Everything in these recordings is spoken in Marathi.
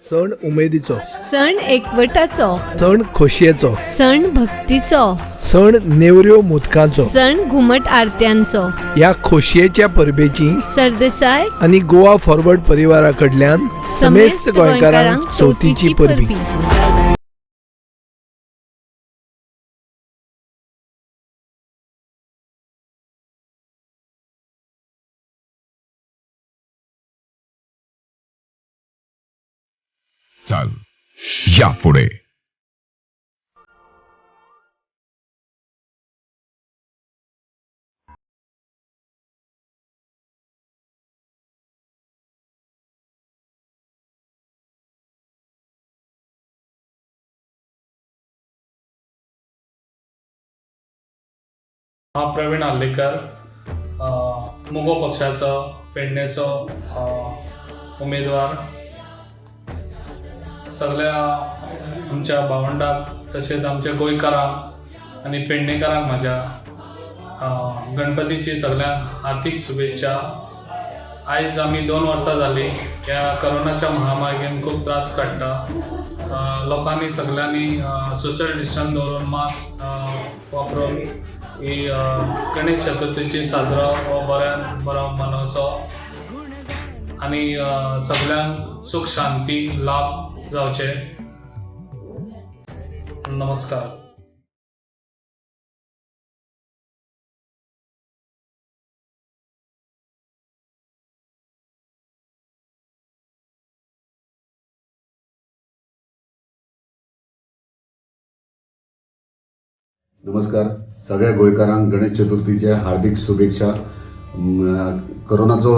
सण उमेदीचो, सण एकवटाचो, सण खोशयेचो, सण भक्तीचो, सण नेवऱ्यो मोदकांचो. सण घुमट आरत्यांचो. ह्या खोशयेच्या परबेची सरदेसाय आणि गोवा फॉरवर्ड परिवारा कडल्यान समेस्त गोंयकारांक चवथीची परबी. चल या पुढे. हा प्रवीण आल्लेकर, मुगो पक्षाचो पेडणेचो उमेदवार. सगळ्या आमच्या भावंडाक तसेच आमच्या गोंयकारांक आनी पेडणेकारांक म्हाज्या गणपतीची सगळ्यांक हार्दिक शुभेच्छा. आयज आमी 2 वर्सां जालीं ह्या कोरोनाच्या महामारीन खूब त्रास काडटा. लोकांनी सगळ्यांनी सोशल डिस्टन्स दवरून मास्क वापरून ही गणेश चतुर्थीची साजरो हो बऱ्यान बरो मनोवचो आनी सगळ्यांक सुख शांती लाभ जावचे. नमस्कार. नमस्कार. सगळ्या गोंयकारांक गणेश चतुर्थीच्या हार्दिक शुभेच्छा. कोरोनाचो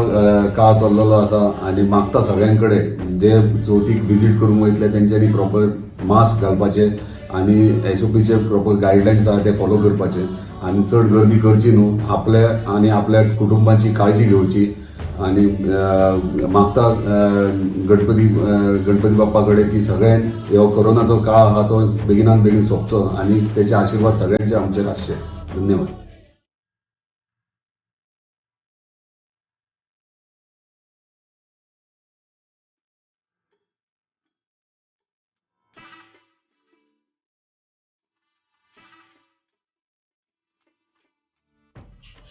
काळ चल्लेलो आसा आनी मागता सगळ्यां कडेन जे चवथीक विजीट करूंक वयतले तेंच्यांनी प्रॉपर मास्क घालपाचे आनी SOPचे प्रॉपर गायडलायन्स आसा ते फॉलो करपाचे आनी चड गर्दी करची न्हू. आपले आनी आपल्या कुटुंबाची काळजी घेवची आनी मागता गणपती बाप्पा कडेन की सगळ्यांक ह्यो कोरोनाचो काळ आहा तो बेगिनान बेगीन सोंपचो आनी तेचे आशिर्वाद सगळ्यांचे आमचेर आसचे. धन्यवाद.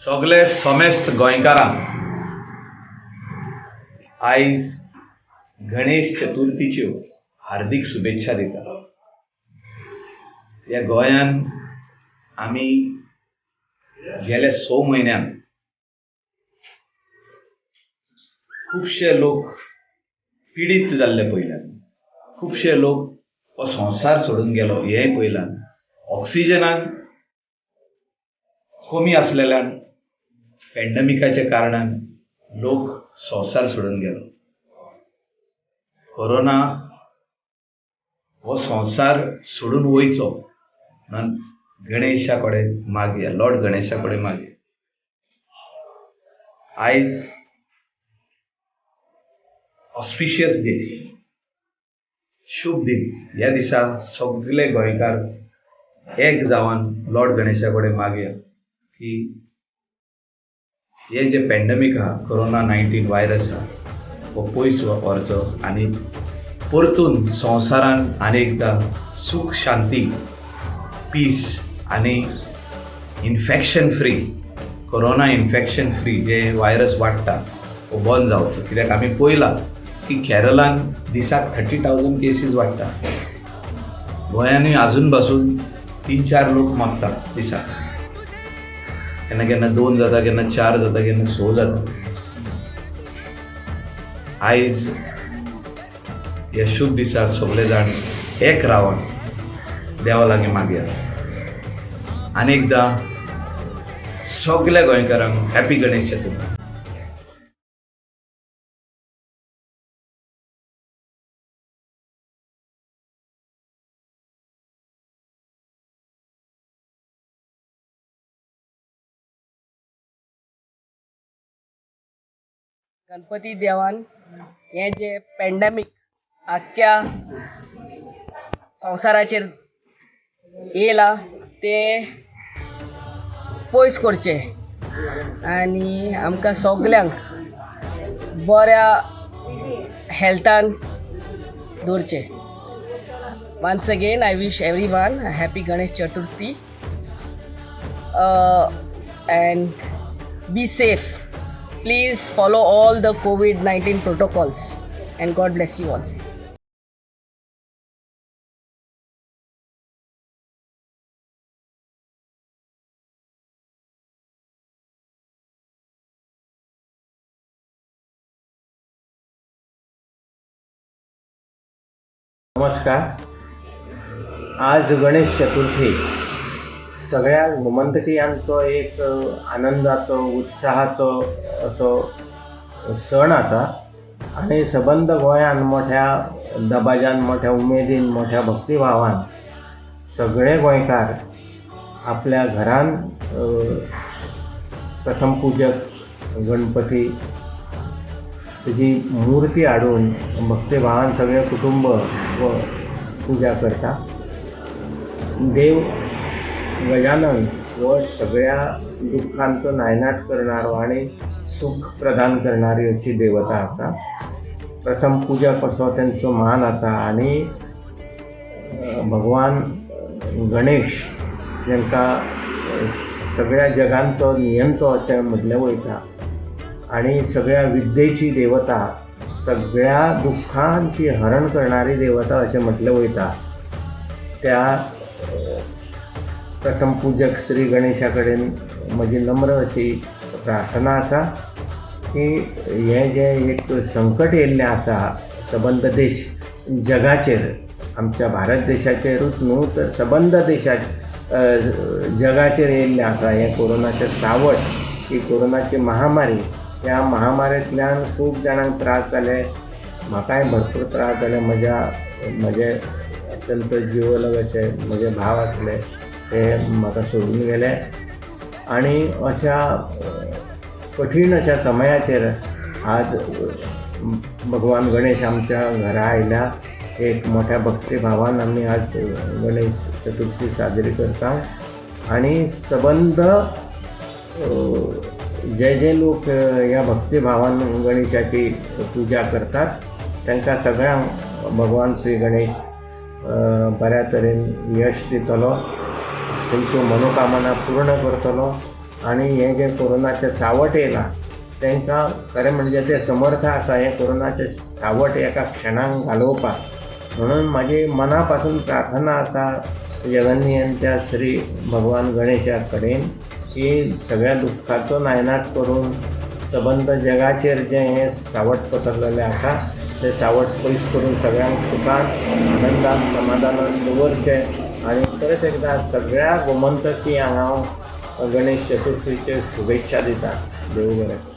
सगळे समेस्त गोंयकारांक आयज गणेश चतुर्थीच्यो हार्दिक शुभेच्छा दिता. ह्या गोंयांत आमी गेल्या 6 म्हयन्यांत खुबशे लोक पिडीत जाल्ले पयल्यात. खुबशे लोक हो संवसार सोडून गेलो हेंय पयलां. ऑक्सिजनाक कमी आसलेल्यान पॅन्डेमिकाच्या कारणान लोक संवसार सोडून गेलो. कोरोना हो संवसार सोडून वयचो म्हणून गणेशा कडेन मागया, लॉर्ड गणेशा कडेन मागया. आयज ऑस्पिशियस डे, शुभ दिन. ह्या दिसा सगळे गोंयकार एक जावन लॉर्ड गणेशा कडेन मागया की हे जे पॅन्डेमीक आहा, कोरोना 19 व्हायरस आहा, हो पयस व्हरचो आनी परतून संवसारान आनेकदां सूख शांती, पीस आनी infection free, corona infection free जे व्हायरस वाडटा हो बंद जावचो. कित्याक आमी पळयलां की केरळान दिसाक 30,000 केसीस वाडटा. गोंयांनी आजून पासून 3-4 लोक मागता दिसाक. केन्ना केन्ना 2 जाता, केन्ना 4 जाता, केन्ना 6 जाता. आयज ह्या शुभ दिसाक सगळे जाण एक रावन देवा लागीं मागया. आनेकदां सगळ्या गोंयकारांक हॅपी गणेश चतुर्थी. गणपती देवान हे जे पॅन्डेमीक आख्ख्या संवसाराचेर येयला ते पयस करचे आनी आमकां सगल्यांक बऱ्या हेल्थान दवरचे. Once again, I wish everyone a happy Ganesh Chaturthi and be safe. Please follow all the COVID-19 protocols and God bless you all. नमस्कार. आज गणेश चतुर्थी सगळ्या गोमंतकीयांचो एक आनंदाचो उत्साहाचो असो सण आसा आनी सबंद गोंयान मोठ्या दबाज्यान, मोठ्या उमेदीन, मोठ्या भक्तिभावान सगळे गोंयकार आपल्या घरान प्रथम पूजक गणपती तेजी मुर्ती हाडून भक्तिभावान सगळे कुटुंब व पूजा करता. देव गजानन हो सगळ्या दुःखांचो नायनाट करणारो आणि सुख प्रदान करणारी अशी देवता आसा. प्रथम पूजक असो त्यांचो मान आसा आणि भगवान गणेश जांकां सगळ्या जगांचो नियंतो अशें म्हटलें वयता आणि सगळ्या विद्येची देवता, सगळ्या दुःखांची हरण करणारी देवता अशें म्हटलें वयता. त्या प्रथम पूजक श्री गणेशा कडेन म्हजी नम्र अशी प्रार्थना आसा की हें जें एक संकट येयल्लें आसा सबंद देश जगाचेर, आमच्या भारत देशाचेरूच न्हू तर सबंद देशात जगाचेर येयल्लें आसा हें कोरोनाचें सावट, ही कोरोनाची महामारी. ह्या महामारींतल्यान खूब जाणांक त्रास जाले, म्हाकाय भरपूर त्रास जाले. म्हजे अत्यंत जिवलग अशे म्हजे भाव आसले ते म्हाका सोडून गेले आणि अशा कठीण अशा समयाचेर आज भगवान गणेश आमच्या घरा आयल्या. एक मोठ्या भक्तिभावान आमी आज गणेश चतुर्थी साजरी करता आणि सबंद जे लोक ह्या भक्तिभावान गणेशाची पूजा करतात तांकां सगळ्यांक भगवान श्री गणेश बऱ्या तरेन यश दितलो, तेंच्यो मनोकामना पूर्ण करतलो आणि हें जें कोरोनाचें सावट येयलां तांकां खरें म्हणजे ते समर्थ आसा हें कोरोनाचें सावट एका क्षणाक घालोवपाक. म्हणून म्हाजी मना पासून प्रार्थना आसा जगन्नियंत्या श्री भगवान गणेशा कडेन की सगळ्या दुःखाचो नायनाट करून सबंद जगाचेर जें हें सावट पसरलेलें आसा तें सावट पयस करून सगळ्यांक सुखान, आनंदान, समाधानान दवरचें. आनी परत एकदां सगळ्या गोमंतकी हांगा गणेश चतुर्थीच्यो शुभेच्छा दिता. देव बरें.